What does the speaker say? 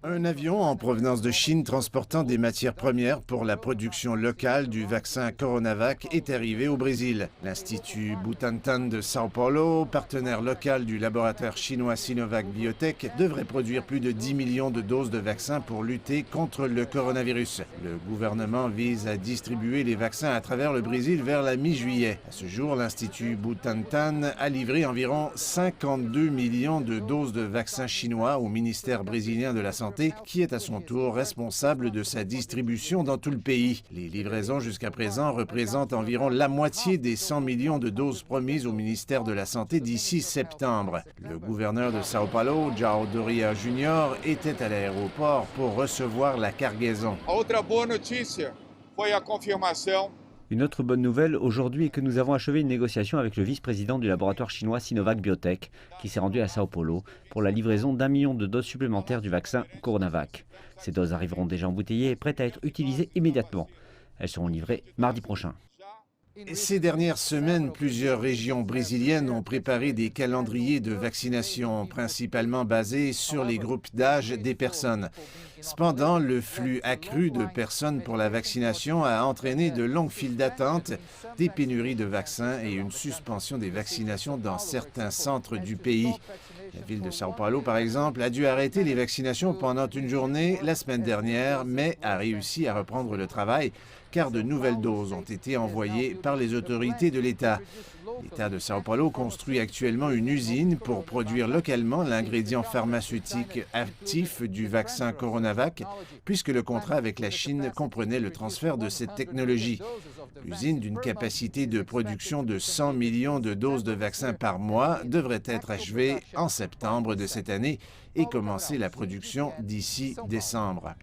Un avion en provenance de Chine transportant des matières premières pour la production locale du vaccin Coronavac est arrivé au Brésil. L'Institut Butantan de São Paulo, partenaire local du laboratoire chinois Sinovac Biotech, devrait produire plus de 10 millions de doses de vaccins pour lutter contre le coronavirus. Le gouvernement vise à distribuer les vaccins à travers le Brésil vers la mi-juillet. À ce jour, l'Institut Butantan a livré environ 52 millions de doses de vaccins chinois au ministère brésilien de la Santé, qui est à son tour responsable de sa distribution dans tout le pays. Les livraisons jusqu'à présent représentent environ la moitié des 100 millions de doses promises au ministère de la Santé d'ici septembre. Le gouverneur de São Paulo, João Doria Jr., était à l'aéroport pour recevoir la cargaison. Une autre bonne nouvelle aujourd'hui est que nous avons achevé une négociation avec le vice-président du laboratoire chinois Sinovac Biotech, qui s'est rendu à São Paulo pour la livraison d'1 million de doses supplémentaires du vaccin Coronavac. Ces doses arriveront déjà embouteillées et prêtes à être utilisées immédiatement. Elles seront livrées mardi prochain. Ces dernières semaines, plusieurs régions brésiliennes ont préparé des calendriers de vaccination, principalement basés sur les groupes d'âge des personnes. Cependant, le flux accru de personnes pour la vaccination a entraîné de longues files d'attente, des pénuries de vaccins et une suspension des vaccinations dans certains centres du pays. La ville de São Paulo, par exemple, a dû arrêter les vaccinations pendant une journée la semaine dernière, mais a réussi à reprendre le travail car de nouvelles doses ont été envoyées par les autorités de l'État. L'État de São Paulo construit actuellement une usine pour produire localement l'ingrédient pharmaceutique actif du vaccin Coronavac, puisque le contrat avec la Chine comprenait le transfert de cette technologie. L'usine, d'une capacité de production de 100 millions de doses de vaccins par mois, devrait être achevée en septembre de cette année et commencer la production d'ici décembre.